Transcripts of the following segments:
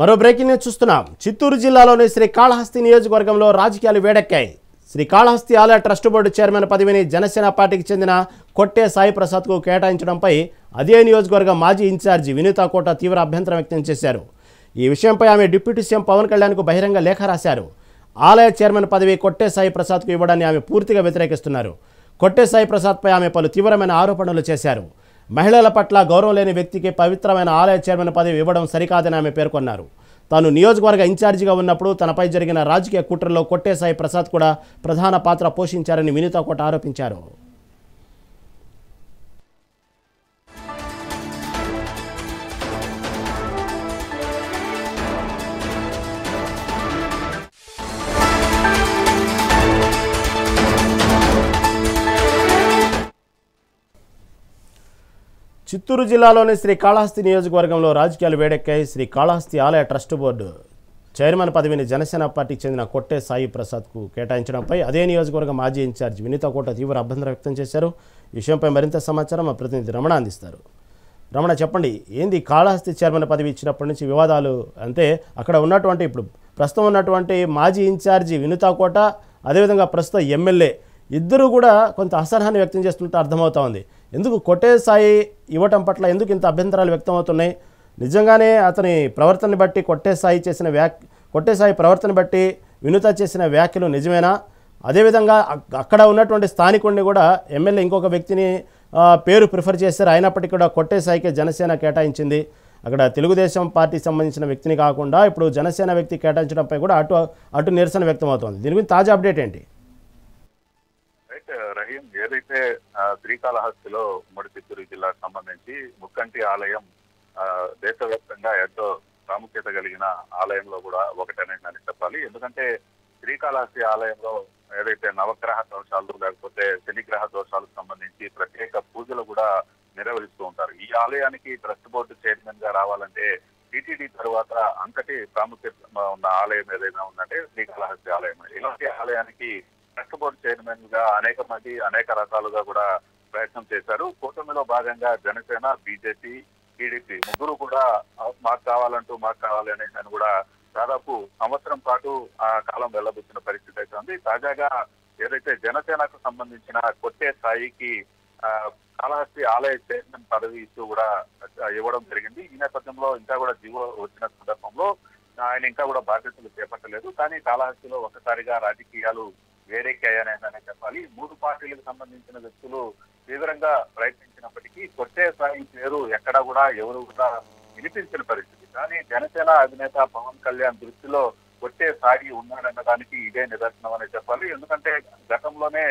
మరో breaking news చూస్తున్నాం. చిత్తూరు జిల్లాలోని శ్రీకాళహస్తి నియోజకవర్గంలో రాజకీయాలు వేడెక్కాయి. శ్రీకాళహస్తి ఆలయ ట్రస్ట్ బోర్డు చైర్మన్ పదవిని జనసేన పార్టీకి చెందిన కొట్టే సాయి ప్రసాద్కు కేటాయించడంపై అదే నియోజకవర్గ మాజీ ఇన్ఛార్జి వినీతా కోట తీవ్ర అభ్యంతరం వ్యక్తం చేశారు. ఈ విషయంపై ఆమె డిప్యూటీ సీఎం పవన్ కళ్యాణ్కు బహిరంగ లేఖ రాశారు. ఆలయ చైర్మన్ పదవి కొట్టే సాయి ప్రసాద్కు ఇవ్వడాన్ని ఆమె పూర్తిగా వ్యతిరేకిస్తున్నారు. కొట్టే సాయి ప్రసాద్పై ఆమె పలు తీవ్రమైన ఆరోపణలు చేశారు. మహిళల పట్ల గౌరవం లేని వ్యక్తికి పవిత్రమైన ఆలయ చైర్మన్ పదవి ఇవ్వడం సరికాదని ఆమె పేర్కొన్నారు. తాను నియోజకవర్గ ఇన్ఛార్జిగా ఉన్నప్పుడు తనపై జరిగిన రాజకీయ కుట్రలో కొట్టే సాయి ప్రసాద్ కూడా ప్రధాన పాత్ర పోషించారని వినీతా కోట ఆరోపించారు. చిత్తూరు జిల్లాలోని శ్రీకాళహస్తి నియోజకవర్గంలో రాజకీయాలు వేడెక్కాయి. శ్రీకాళహస్తి ఆలయ ట్రస్ట్ బోర్డు చైర్మన్ పదవిని జనసేన పార్టీకి చెందిన కొట్టే సాయి ప్రసాద్కు కేటాయించడంపై అదే నియోజకవర్గ మాజీ ఇన్ఛార్జ్ వినీతా కోట తీవ్ర అభ్యంతరం వ్యక్తం చేశారు. ఈ విషయంపై మరింత సమాచారం మా ప్రతినిధి రమణ అందిస్తారు. రమణ, చెప్పండి, ఏంది కాళహస్తి చైర్మన్ పదవి ఇచ్చినప్పటి నుంచి వివాదాలు? అంటే అక్కడ ఉన్నటువంటి ఇప్పుడు ప్రస్తుతం ఉన్నటువంటి మాజీ ఇన్ఛార్జి వినీతా కోట, అదేవిధంగా ప్రస్తుతం ఎమ్మెల్యే ఇద్దరు కూడా కొంత అసహనాన్ని వ్యక్తం చేస్తుంటే అర్థమవుతా ఉంది. ఎందుకు కొట్టే సాయి ఇవ్వటం పట్ల ఎందుకు ఇంత అభ్యంతరాలు వ్యక్తం అవుతున్నాయి? నిజంగానే అతని ప్రవర్తనని బట్టి కొట్టే సాయి ప్రవర్తన బట్టి వినూత చేసిన వ్యాఖ్యలు నిజమేనా? అదేవిధంగా అక్కడ ఉన్నటువంటి స్థానికుడిని కూడా ఎమ్మెల్యే ఇంకొక వ్యక్తిని పేరు ప్రిఫర్ చేశారు. అయినప్పటికీ కూడా కొట్టే సాయికే జనసేన కేటాయించింది. అక్కడ తెలుగుదేశం పార్టీకి సంబంధించిన వ్యక్తిని కాకుండా ఇప్పుడు జనసేన వ్యక్తి కేటాయించడంపై కూడా అటు నిరసన వ్యక్తం అవుతోంది. దీని గురించి తాజా అప్డేట్ ఏంటి? రహీం, ఏదైతే శ్రీకాళహస్తిలో ఉమ్మడి చిత్తూరు జిల్లాకు సంబంధించి ముక్కంటి ఆలయం దేశవ్యాప్తంగా ఎంతో ప్రాముఖ్యత కలిగిన ఆలయంలో కూడా ఒకటనే చెప్పాలి. ఎందుకంటే శ్రీకాళహస్తి ఆలయంలో ఏదైతే నవగ్రహ దోషాలు లేకపోతే శనిగ్రహ దోషాలకు సంబంధించి ప్రత్యేక పూజలు కూడా నిర్వహిస్తూ ఉంటారు. ఈ ఆలయానికి ట్రస్ట్ బోర్డు చైర్మన్ గా రావాలంటే టీటీడీ తర్వాత అంతటి ప్రాముఖ్యత ఉన్న ఆలయం ఏదైనా ఉందంటే శ్రీకాళహస్తి ఆలయం. ఇలాంటి ఆలయానికి ట్రస్ట్ బోర్డు చైర్మన్ గా అనేక మంది అనేక రకాలుగా కూడా ప్రయత్నం చేశారు. కూటమిలో భాగంగా జనసేన, బీజేపీ, టీడీపీ ముగ్గురు కూడా మాకు కావాలి అని కూడా దాదాపు సంవత్సరం పాటు ఆ కాలం వెళ్లబుచ్చిన పరిస్థితి అయితే ఉంది. తాజాగా ఏదైతే జనసేనకు సంబంధించిన కొట్టే స్థాయికి కాళహస్తి ఆలయ చైర్మన్ పదవి ఇస్తూ కూడా ఇవ్వడం జరిగింది. ఈ నేపథ్యంలో ఇంకా కూడా జీవో వచ్చిన సందర్భంలో ఆయన ఇంకా కూడా బాధ్యతలు చేపట్టలేదు. కానీ కాళహస్తిలో ఒకసారిగా రాజకీయాలు వేడెక్కాయనే చెప్పాలి. మూడు పార్టీలకు సంబంధించిన వ్యక్తులు తీవ్రంగా ప్రయత్నించినప్పటికీ కొట్టే సాయి పేరు ఎక్కడా కూడా ఎవరు కూడా వినిపించిన పరిస్థితి. కానీ జనసేన అధినేత పవన్ కళ్యాణ్ దృష్టిలో కొట్టే సాయి ఉన్నాడన్న దానికి ఇదే నిదర్శనం అనే చెప్పాలి. ఎందుకంటే గతంలోనే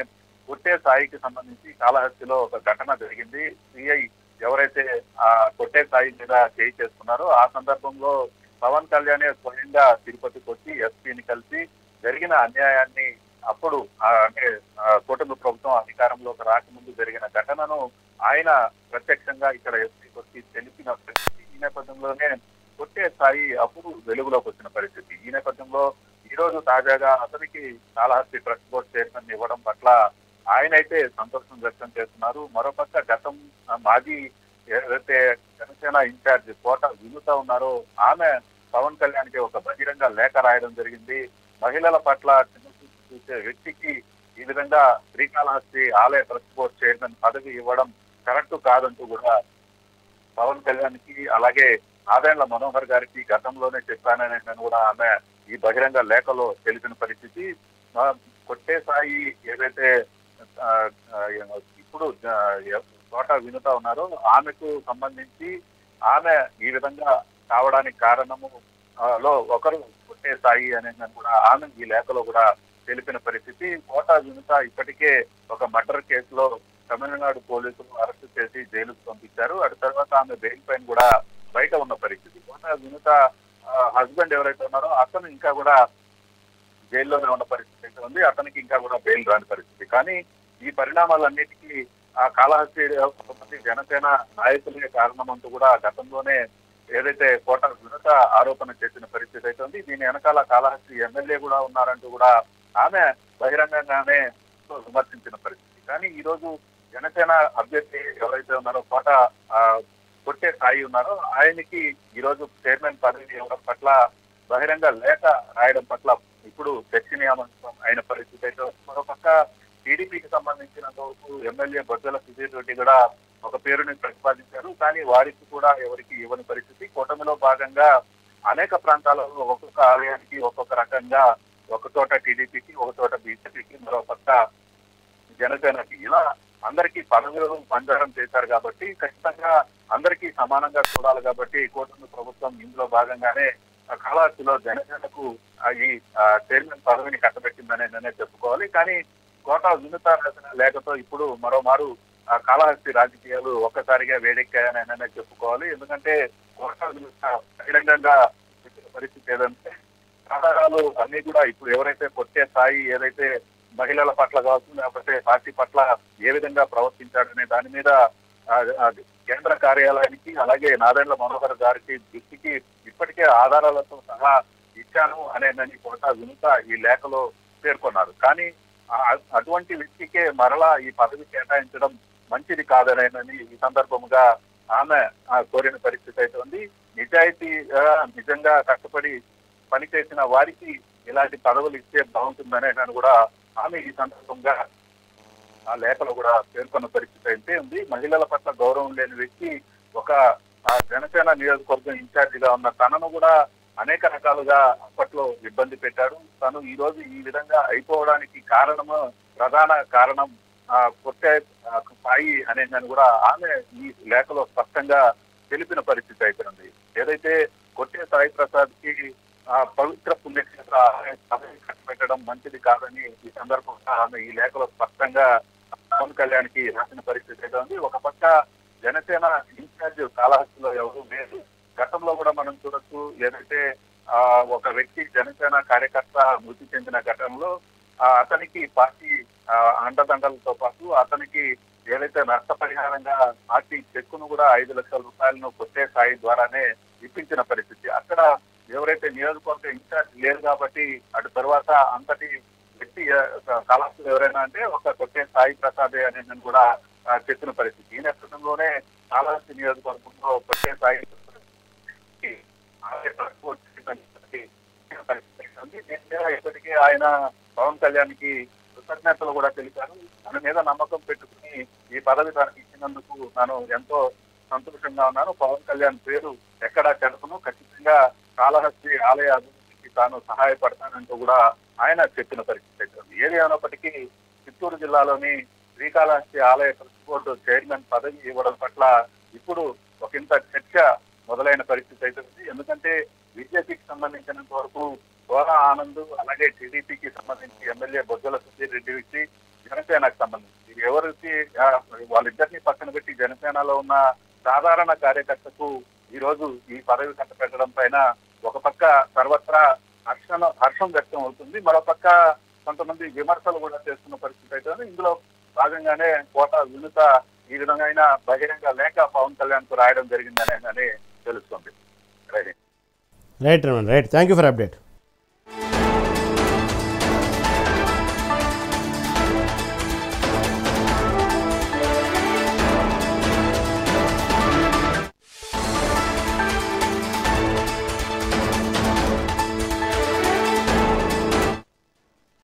కొట్టే సాయికి సంబంధించి కాళహస్తిలో ఒక ఘటన జరిగింది. సిఐ ఎవరైతే ఆ కొట్టే సాయి మీద చేయి చేసుకున్నారో ఆ సందర్భంలో పవన్ కళ్యాణ్ స్వయంగా తిరుపతికి వచ్చి ఎస్పీని కలిసి జరిగిన అన్యాయాన్ని అప్పుడు అంటే కూటమి ప్రభుత్వం అధికారంలోకి రాకముందు జరిగిన ఘటనను ఆయన ప్రత్యక్షంగా ఇక్కడ ఎస్పీకి వచ్చి తెలిపిన పరిస్థితి. ఈ నేపథ్యంలోనే కొట్టే స్థాయి అప్పుడు వెలుగులోకి వచ్చిన పరిస్థితి. ఈ నేపథ్యంలో ఈ రోజు తాజాగా అతనికి కాళహస్తి ట్రస్ట్ బోర్డు చైర్మన్ ఇవ్వడం పట్ల ఆయన అయితే సంతోషం వ్యక్తం చేస్తున్నారు. మరోపక్క గతం మాజీ ఏదైతే జనసేన ఇన్ఛార్జ్ కోట వినూత ఉన్నారో ఆమె పవన్ కళ్యాణ్కి ఒక బహిరంగ లేఖ రాయడం జరిగింది. మహిళల పట్ల చూసే వ్యక్తికి ఈ విధంగా శ్రీకాళహస్తి ఆలయ ట్రస్ట్ బోర్డు చైర్మన్ పదవి ఇవ్వడం కరెక్ట్ కాదంటూ కూడా పవన్ కళ్యాణ్ కి అలాగే నాదెండ్ల మనోహర్ గారికి గతంలోనే చెప్పానని కూడా ఆమె ఈ బహిరంగ లేఖలో తెలిపిన పరిస్థితి. కొట్టే సాయి ఏదైతే ఇప్పుడు కోట వినూత ఉన్నారో ఆమెకు సంబంధించి ఆమె ఈ విధంగా కావడానికి కారణము లో ఒకరు కొట్టే సాయి అని కూడా ఆమె ఈ లేఖలో కూడా తెలిపిన పరిస్థితి. కోట వినూత ఇప్పటికే ఒక మర్డర్ కేసులో తమిళనాడు పోలీసులు అరెస్టు చేసి జైలుకు పంపించారు. అటు తర్వాత ఆమె బెయిల్ పైన కూడా బయట ఉన్న పరిస్థితి. కోట వినూత హస్బెండ్ ఎవరైతే ఉన్నారో అతను ఇంకా కూడా జైల్లోనే ఉన్న పరిస్థితి అయితే ఉంది. అతనికి ఇంకా కూడా బెయిల్ రాని పరిస్థితి. కానీ ఈ పరిణామాలన్నిటికీ ఆ కాళహస్తి జనసేన నాయకులే కారణమంటూ కూడా గతంలోనే ఏదైతే కోట వినూత ఆరోపణ చేసిన పరిస్థితి అయితే ఉంది. దీని వెనకాల కాళహస్తి ఎమ్మెల్యే కూడా ఉన్నారంటూ కూడా ఆమె బహిరంగంగానే విమర్శించిన పరిస్థితి. కానీ ఈ రోజు జనసేన అభ్యర్థి ఎవరైతే ఉన్నారో కోట కొట్టే సాయి ఉన్నారో ఆయనకి ఈ రోజు చైర్మన్ పదవి ఇవ్వడం పట్ల బహిరంగ లేఖ రాయడం పట్ల ఇప్పుడు చర్చనీయాంశం అయిన పరిస్థితి అయితే మరోపక్క టీడీపీకి సంబంధించినంత వరకు ఎమ్మెల్యే బొజ్జల సుధీర్ రెడ్డి కూడా ఒక పేరుని ప్రతిపాదించారు. కానీ వారికి కూడా ఎవరికి ఇవ్వని పరిస్థితి. కూటమిలో భాగంగా అనేక ప్రాంతాలలో ఒక్కొక్క ఆలయానికి ఒక్కొక్క రకంగా ఒక చోట టీడీపీకి, ఒక చోట బీజేపీకి, మరో పక్క జనసేనకి ఇలా అందరికీ పదవులు పంచడం చేశారు కాబట్టి ఖచ్చితంగా అందరికీ సమానంగా చూడాలి కాబట్టి కూటమి ప్రభుత్వం ఇందులో భాగంగానే కాళహస్తిలో జనసేనకు ఈ చైర్మన్ పదవిని కట్టబెట్టిందనే చెప్పుకోవాలి. కానీ కోట వినుత రాసిన లేఖతో ఇప్పుడు మరోమారు కాళహస్తి రాజకీయాలు ఒక్కసారిగా వేడెక్కాయనే చెప్పుకోవాలి. ఎందుకంటే కోట వినుత బహిరంగంగా పరిస్థితి ఏదంటే ఆధారాలు అన్ని కూడా ఇప్పుడు ఎవరైతే కొట్టే స్థాయి ఏదైతే మహిళల పట్ల కావచ్చు లేకపోతే పార్టీ పట్ల ఏ విధంగా ప్రవర్తించాడనే దాని మీద కేంద్ర కార్యాలయానికి అలాగే నాదెండ్ల మనోహర్ గారికి దృష్టికి ఇప్పటికే ఆధారాలతో సహా ఇచ్చాను అనేదని కోట వినుత ఈ లేఖలో పేర్కొన్నారు. కానీ అటువంటి వ్యక్తికే మరలా ఈ పదవి కేటాయించడం మంచిది కాదనేనని ఈ సందర్భంగా ఆమె కోరిన పరిస్థితి అయితే ఉంది. నిజంగా కష్టపడి పనిచేసిన వారికి ఇలాంటి పదవులు ఇస్తే బాగుంటుందనే కూడా ఆమె ఈ సందర్భంగా ఆ లేఖలో కూడా పేర్కొన్న పరిస్థితి అయితే ఉంది. మహిళల పట్ల గౌరవం లేని వ్యక్తి ఒక జనసేన నియోజకవర్గం ఇన్ఛార్జిగా ఉన్న తనను కూడా అనేక రకాలుగా అప్పట్లో ఇబ్బంది పెట్టాడు. తను ఈ రోజు ఈ విధంగా అయిపోవడానికి ప్రధాన కారణం కొట్టే స్థాయి అనేది కూడా ఆమె ఈ లేఖలో స్పష్టంగా తెలిపిన పరిస్థితి అయితే ఉంది. ఏదైతే కొట్టే సాయి ప్రసాద్ కి పవిత్ర పుణ్యక్షేత్ర కట్టబెట్టడం మంచిది కాదని ఈ సందర్భంగా ఆమె ఈ లేఖలో స్పష్టంగా పవన్ కళ్యాణ్ కి రాసిన పరిస్థితి అయితే ఉంది. ఒక పక్క జనసేన ఇన్ఛార్జ్ కాళహస్తిలో ఎవరు లేదు. గతంలో కూడా మనం చూడొచ్చు, ఏదైతే ఒక వ్యక్తి జనసేన కార్యకర్త మృతి చెందిన ఘటనలో అతనికి పార్టీ అండదండలతో పాటు అతనికి ఏదైతే నష్టపరిహారంగా పార్టీ చెక్కును కూడా 5 లక్షల రూపాయలను కొట్టే స్థాయి ద్వారానే ఇప్పించిన పరిస్థితి. అక్కడ ఎవరైతే నియోజకవర్గ ఇన్ఛార్జ్ లేదు కాబట్టి అటు తర్వాత అంతటి వ్యక్తి కాళహస్తిలో ఎవరైనా అంటే ఒక కొట్టే సాయి ప్రసాదే అనేది కూడా చెప్పిన పరిస్థితి. ఈ నేపథ్యంలోనే కాళహస్తి నియోజకవర్గంలో కొట్టే సాయి ఇప్పటికే ఆయన పవన్ కళ్యాణ్ కి కృతజ్ఞతలు కూడా తెలిపారు. తన మీద నమ్మకం పెట్టుకుని ఈ పదవి తనకి ఇచ్చినందుకు తాను ఎంతో సంతోషంగా ఉన్నాను. పవన్ కళ్యాణ్ పేరు ఎక్కడా చెడపను, ఖచ్చితంగా కాళహస్తి ఆలయ అభివృద్ధికి తాను సహాయపడతానంటూ కూడా ఆయన చెప్పిన పరిస్థితి. ఏది అయినప్పటికీ చిత్తూరు జిల్లాలోని శ్రీకాళహస్తి ఆలయ ట్రస్ట్ బోర్డు చైర్మన్ పదవి ఇవ్వడం పట్ల ఇప్పుడు ఒకంత చర్చ మొదలైన పరిస్థితి అయితే ఉంది. ఎందుకంటే బీజేపీకి సంబంధించినంత వరకు గోరా ఆనంద్ అలాగే టీడీపీకి సంబంధించి ఎమ్మెల్యే బొజ్జల సుధీర్ రెడ్డి వ్యక్తి జనసేనకు సంబంధించి ఎవరికి వాళ్ళిద్దరిని పక్కన పెట్టి జనసేనలో ఉన్న సాధారణ కార్యకర్తకు ఈ రోజు ఈ పదవి కట్టబెట్టడం పైన ఒక పక్క సర్వత్రా హర్షం వ్యక్తం అవుతుంది, మరోపక్క కొంతమంది విమర్శలు కూడా చేస్తున్న పరిస్థితి అయితే ఇందులో భాగంగానే కోట వినుత ఈ విధంగా బహిరంగ లేఖ పవన్ కళ్యాణ్ కు రాయడం జరిగిందనే తెలుస్తుంది. Right thank you for update.